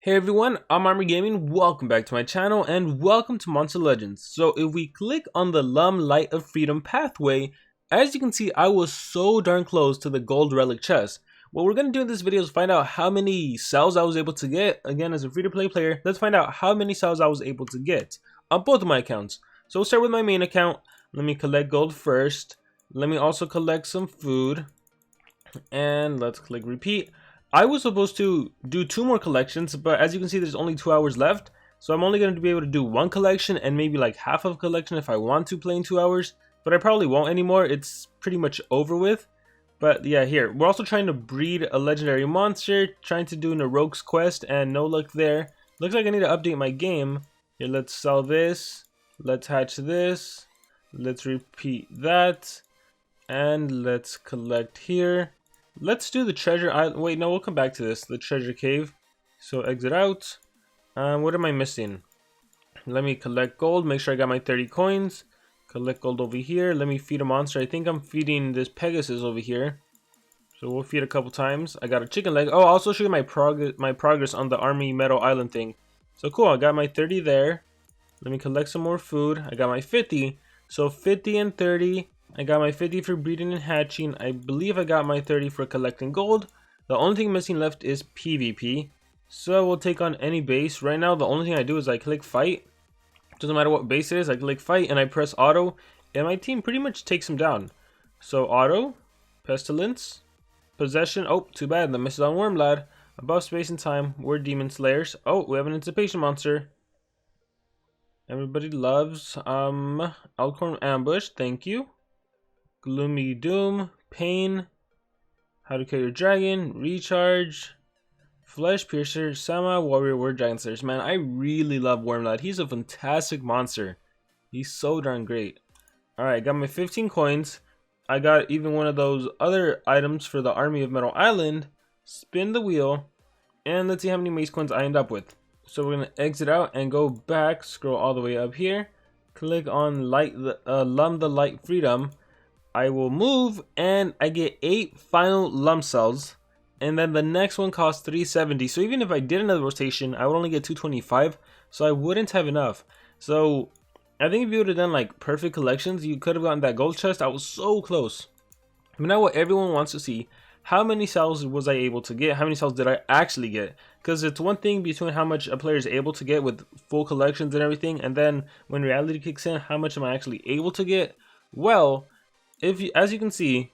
Hey everyone, I'm Armor Gaming, welcome back to my channel and welcome to Monster Legends. So if we click on the Llum Light of Freedom pathway, as you can see I was so darn close to the gold relic chest. What we're going to do in this video is find out how many cells I was able to get. Again, as a free-to-play player, let's find out how many cells I was able to get on both of my accounts. So we'll start with my main account. Let me collect gold first. Let me also collect some food. And let's click repeat. I was supposed to do 2 more collections, but as you can see there's only 2 hours left. So I'm only going to be able to do 1 collection and maybe like half of a collection if I want to play in 2 hours. But I probably won't anymore, it's pretty much over with. But yeah, here, we're also trying to breed a legendary monster, trying to do an Rogue's quest and no luck there. Looks like I need to update my game. Here, let's sell this, let's hatch this, let's repeat that, and let's collect here. Let's do the treasure island. Wait, no, we'll come back to this. The treasure cave. So exit out. What am I missing? Let me collect gold. Make sure I got my 30 coins. Collect gold over here. Let me feed a monster. I think I'm feeding this Pegasus over here. So we'll feed a couple times. I got a chicken leg. Oh, I'll also show you my progress on the army meadow island thing. So cool. I got my 30 there. Let me collect some more food. I got my 50. So 50 and 30. I got my 50 for breeding and hatching. I believe I got my 30 for collecting gold. The only thing missing left is PvP. So we'll take on any base. Right now, the only thing I do is I click fight. Doesn't matter what base it is. I click fight and I press auto. And my team pretty much takes him down. So auto, pestilence, possession. Oh, too bad. The miss is on Worm Lad. Above space and time. We're demon slayers. Oh, we have an anticipation monster. Everybody loves Alcorn ambush. Thank you. Gloomy Doom, Pain, How to Kill Your Dragon, Recharge, Flesh Piercer, Sama, Warrior, Word Dragon Slayers. Man, I really love Wormlad. He's a fantastic monster. He's so darn great. Alright, got my 15 coins. I got even one of those other items for the Army of Metal Island. Spin the wheel, and let's see how many mace coins I end up with. So we're going to exit out and go back, scroll all the way up here. Click on Llum the Light Freedom. I will move and I get 8 final Llum cells, and then the next one costs 370. So even if I did another rotation, I would only get 225, so I wouldn't have enough. So I think if you would have done like perfect collections, you could have gotten that gold chest. I was so close. But now what everyone wants to see, how many cells was I able to get? How many cells did I actually get? Because it's one thing between how much a player is able to get with full collections and everything, and then when reality kicks in, how much am I actually able to get? Well, as you can see,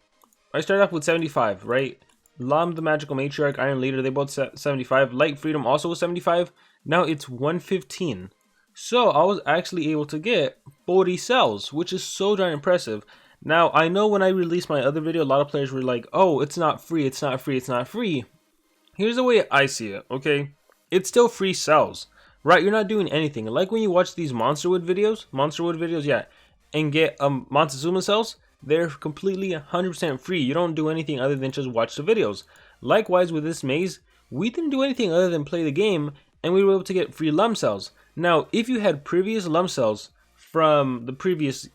I started off with 75, right? Llum, the Magical Matriarch, Iron Leader, they both 75. Light Freedom also was 75. Now it's 115. So I was actually able to get 40 cells, which is so darn impressive. Now, I know when I released my other video, a lot of players were like, oh, it's not free, it's not free, it's not free. Here's the way I see it, okay? It's still free cells, right? You're not doing anything. Like when you watch these Monsterwood videos, yeah, and get Montezuma cells, they're completely 100% free. You don't do anything other than just watch the videos. Likewise with this maze, we didn't do anything other than play the game, and we were able to get free Llum cells. Now, if you had previous Llum cells from the previous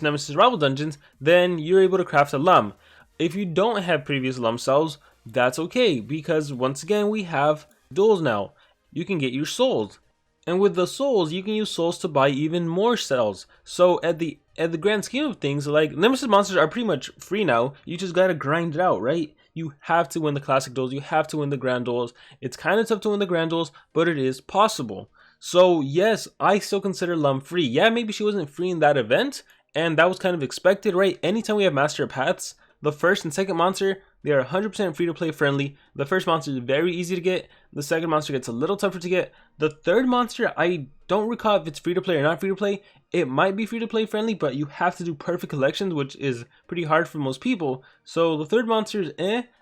Nemesis rival dungeons, then you're able to craft a Llum. If you don't have previous Llum cells, that's okay, because once again we have duels now. You can get your souls. And with the souls, you can use souls to buy even more cells. So at the grand scheme of things, like Nemesis monsters are pretty much free now. You just gotta grind it out, right? You have to win the classic duels. You have to win the grand duels. It's kind of tough to win the grand duels, but it is possible. So yes, I still consider Llum free. Yeah, maybe she wasn't free in that event, and that was kind of expected, right? Anytime we have master paths, the first and second monster, they are 100% free to play friendly. The first monster is very easy to get. The second monster gets a little tougher to get. The third monster, I don't recall if it's free to play or not free to play. It might be free to play friendly, but you have to do perfect collections, which is pretty hard for most people. So the third monster is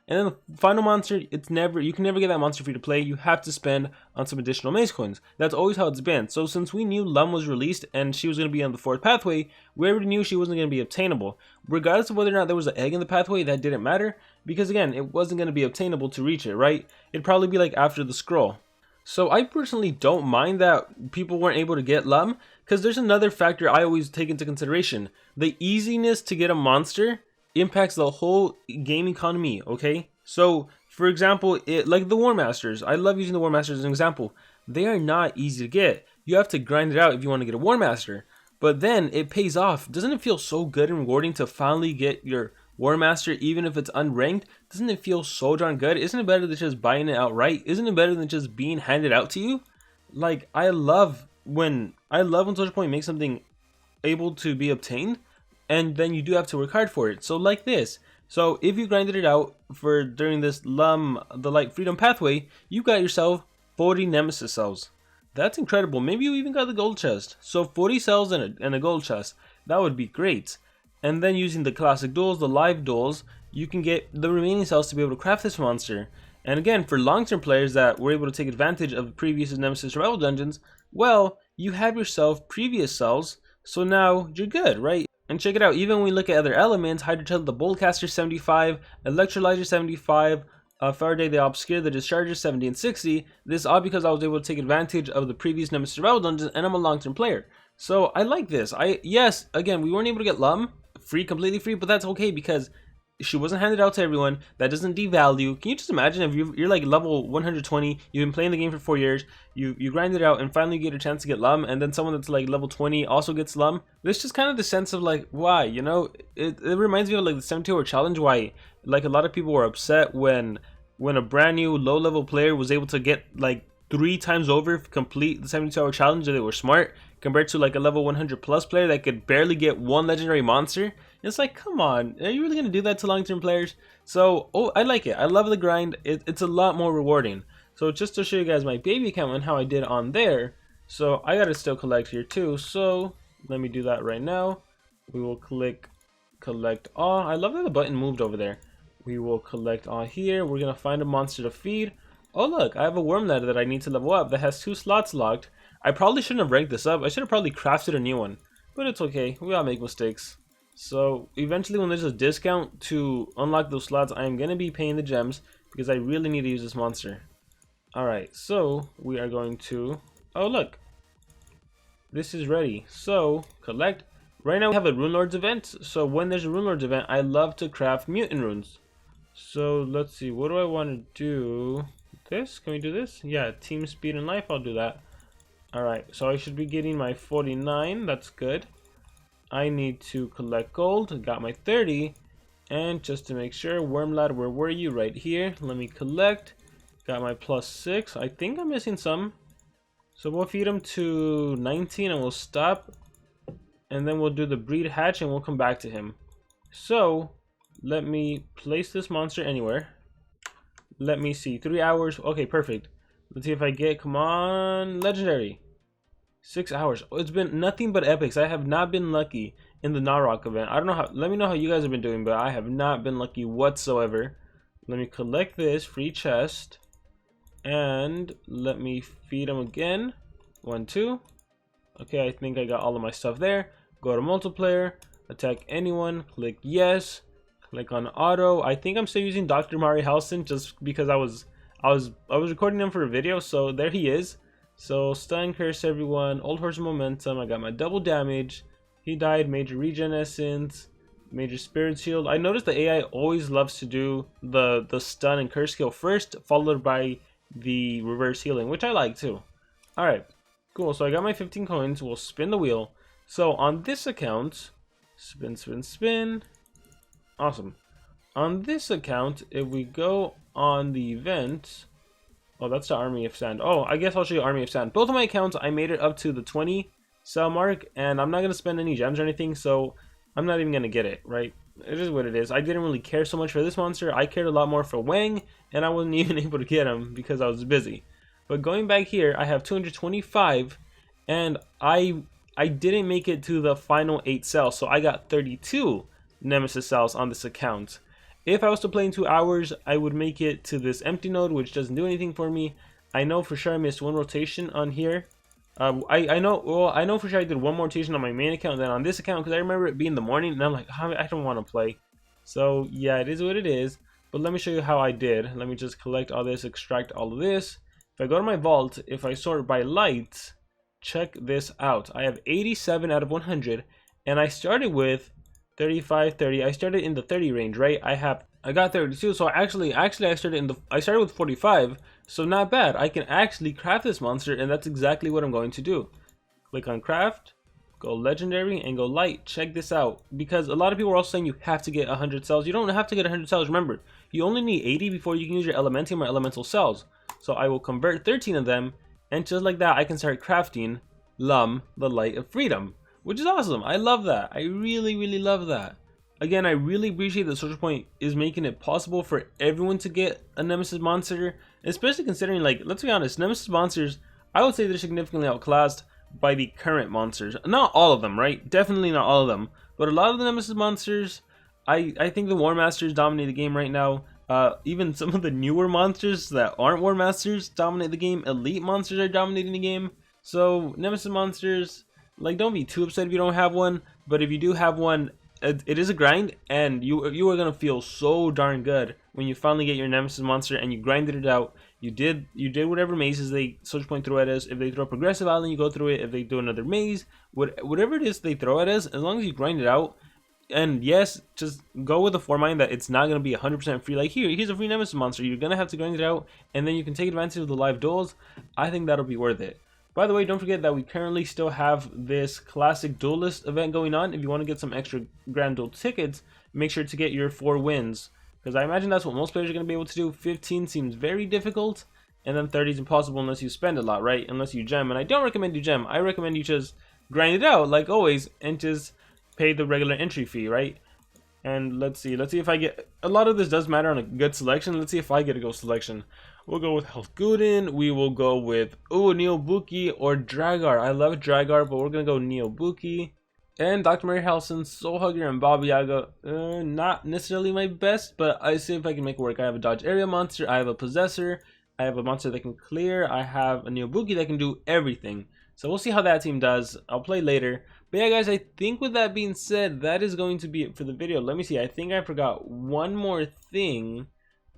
and then the final monster, you can never get that monster free to play. You have to spend on some additional mace coins. That's always how it's been. So since we knew Llum was released and she was going to be on the 4th pathway, we already knew she wasn't going to be obtainable. Regardless of whether or not there was an egg in the pathway, that didn't matter, because again, it wasn't going to be obtainable to reach it, right? It'd probably be like after the scroll. So I personally don't mind that people weren't able to get Llum, because there's another factor I always take into consideration. The easiness to get a monster impacts the whole game economy, okay? So, for example, like the War Masters, I love using the War Masters as an example. They are not easy to get. You have to grind it out if you want to get a War Master. But then it pays off. Doesn't it feel so good and rewarding to finally get your War Master, even if it's unranked? Doesn't it feel so darn good? Isn't it better than just buying it outright? Isn't it better than just being handed out to you? Like, I love when Social Point makes something able to be obtained, and then you do have to work hard for it. So like this. So if you grinded it out for during this Llum, the Light Freedom pathway, you got yourself 40 Nemesis cells. That's incredible. Maybe you even got the gold chest. So 40 cells and a gold chest. That would be great. And then using the classic duels, the live duels, you can get the remaining cells to be able to craft this monster. And again, for long-term players that were able to take advantage of the previous Nemesis survival dungeons, well, you have yourself previous cells, so now you're good, right? And check it out, even when we look at other elements, Hydrotel the Boltcaster 75, Electrolyzer 75, Faraday the Obscure, the Discharger 70 and 60. This is all because I was able to take advantage of the previous Nemesis survival dungeons, and I'm a long-term player. So I like this. Yes, again, we weren't able to get Llum free, completely free, but that's okay because she wasn't handed out to everyone. That doesn't devalue. Can you just imagine if you're like level 120, you've been playing the game for 4 years, you grind it out, and finally you get a chance to get Llum, and then someone that's like level 20 also gets Llum? There's just kind of the sense of like, why, you know? It reminds me of like the 72-hour challenge, why like a lot of people were upset when a brand new low-level player was able to get like 3 times over complete the 72-hour challenge, and they were smart, compared to like a level 100 plus player that could barely get 1 legendary monster. It's like, come on, are you really gonna do that to long-term players? So, I like it. I love the grind. It's a lot more rewarding. So just to show you guys my baby account and how I did on there, so I gotta still collect here too. So let me do that right now. We will click collect all. I love that the button moved over there. We will collect all here. We're gonna find a monster to feed. Oh look, I have a worm ladder that I need to level up that has 2 slots locked. I probably shouldn't have ranked this up. I should have probably crafted a new one, but it's okay. We all make mistakes. So eventually when there's a discount to unlock those slots, I am going to be paying the gems because I really need to use this monster. Alright, so we are going to... Oh look, this is ready. So collect. Right now we have a Rune Lords event. So when there's a Rune Lords event, I love to craft mutant runes. So let's see, what do I want to do? This? Can we do this? Yeah, team speed and life, I'll do that. Alright, so I should be getting my 49. That's good. I need to collect gold. Got my 30. And just to make sure, Wormlad, where were you? Right here. Let me collect. Got my +6. I think I'm missing some. So we'll feed him to 19 and we'll stop. And then we'll do the breed hatch and we'll come back to him. So let me place this monster anywhere. Let me see. 3 hours. Okay, perfect. Let's see if I get, come on, legendary. 6 hours. Oh, it's been nothing but epics. I have not been lucky in the Narok event. I don't know how, let me know how you guys have been doing, but I have not been lucky whatsoever. Let me collect this free chest and let me feed him again. 1, 2. Okay, I think I got all of my stuff there. Go to multiplayer, attack anyone, click yes, click on auto. I think I'm still using Dr. Mari Halson just because I was recording him for a video, so there he is. So stun, curse everyone, old horse momentum. I got my double damage. He died, major regen essence, major spirit shield. I noticed the AI always loves to do the stun and curse skill first, followed by the reverse healing, which I like too. Alright, cool. So I got my 15 coins. We'll spin the wheel. So on this account, spin, spin, spin. Awesome. On this account, if we go on the event, oh, that's the Army of Sand. Oh, I guess I'll show you Army of Sand. Both of my accounts, I made it up to the 20 cell mark, and I'm not going to spend any gems or anything, so I'm not even going to get it, right? It is what it is. I didn't really care so much for this monster. I cared a lot more for Wang, and I wasn't even able to get him because I was busy. But going back here, I have 225, and I didn't make it to the final 8 cells, so I got 32 Nemesis cells on this account. If I was to play in 2 hours, I would make it to this empty node, which doesn't do anything for me. I know for sure I missed 1 rotation on here. I know for sure I did 1 more rotation on my main account than on this account because I remember it being the morning and I'm like, I don't want to play. So yeah, it is what it is. But let me show you how I did. Let me just collect all this, extract all of this. If I go to my vault, if I sort by light, check this out. I have 87 out of 100, and I started with 35, 30. I started in the 30 range, right? I have I got 32, so I started with 45, so not bad. I can actually craft this monster, and that's exactly what I'm going to do. Click on craft, go legendary, and go light. Check this out, because a lot of people are also saying you have to get 100 cells. You don't have to get 100 cells. Remember, you only need 80 before you can use your elementium or elemental cells. So I will convert 13 of them, and just like that, I can start crafting Llum, the Light of Freedom, which is awesome. I love that. I really, really love that. Again, I really appreciate that Social Point is making it possible for everyone to get a Nemesis monster, especially considering, like, let's be honest, Nemesis monsters, I would say they're significantly outclassed by the current monsters. Not all of them, right? Definitely not all of them, but a lot of the Nemesis monsters, I think the War Masters dominate the game right now. Even some of the newer monsters that aren't War Masters dominate the game. Elite monsters are dominating the game. So Nemesis monsters, like, don't be too upset if you don't have one, but if you do have one, it is a grind, and you are gonna feel so darn good when you finally get your Nemesis monster and you grinded it out. You did whatever mazes they Social Point throw at us. If they throw a progressive island, you go through it. If they do another maze, whatever it is they throw at us, as long as you grind it out. And yes, just go with the foremind that it's not going to be 100% free. Like, here's a free Nemesis monster. You're going to have to grind it out, and then you can take advantage of the live duels. I think that'll be worth it. By the way, don't forget that we currently still have this classic duelist event going on. If you want to get some extra grand duel tickets, make sure to get your 4 wins, because I imagine that's what most players are going to be able to do. 15 seems very difficult, and then 30 is impossible unless you spend a lot, right? Unless you gem, and I don't recommend you gem. I recommend you just grind it out like always and just pay the regular entry fee, right? And let's see if I get, a lot of this does matter on a good selection. Let's see if I get a good selection. We'll go with Helguden. We will go with Neobuki or Dragar. I love Dragar, but we're gonna go Neobuki. And Dr. Mary Halson, Soul Hugger, and Baba Yaga. Not necessarily my best, but I see if I can make it work. I have a dodge area monster, I have a possessor, I have a monster that can clear, I have a Neobuki that can do everything. So we'll see how that team does. I'll play later. But yeah, guys, I think with that being said, that is going to be it for the video. Let me see. I think I forgot one more thing.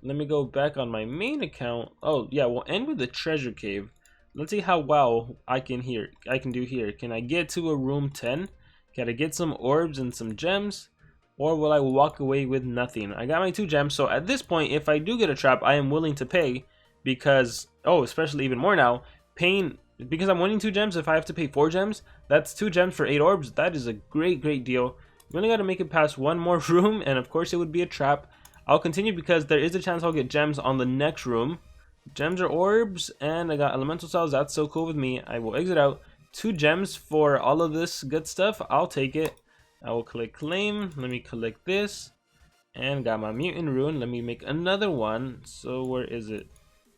Let me go back on my main account. Oh, yeah, we'll end with the treasure cave. Let's see how well I can do here. Can I get to a room 10? Can I get some orbs and some gems? Or will I walk away with nothing? I got my 2 gems, so at this point, if I do get a trap, I am willing to pay because, oh, especially even more now, paying, because I'm winning 2 gems. If I have to pay 4 gems, that's 2 gems for 8 orbs. That is a great deal. We only got to make it past one more room, and of course it would be a trap. I'll continue because there is a chance I'll get gems on the next room. Gems or orbs, and I got elemental cells. That's so cool with me. I will exit out. 2 gems for all of this good stuff. I'll take it. I will click claim. Let me collect this, and got my mutant rune. Let me make another one. So where is it?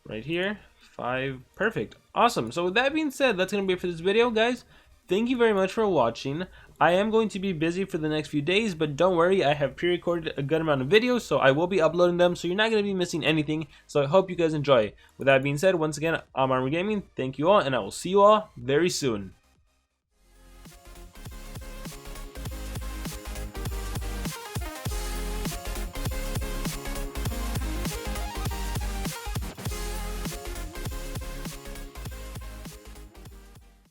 Right here. 5. Perfect. Awesome. So with that being said, that's gonna be it for this video, guys. Thank you very much for watching. I am going to be busy for the next few days, but don't worry, I have pre-recorded a good amount of videos, so I will be uploading them, so you're not going to be missing anything. So I hope you guys enjoy. With that being said, once again, I'm Armor Gaming. Thank you all, and I will see you all very soon.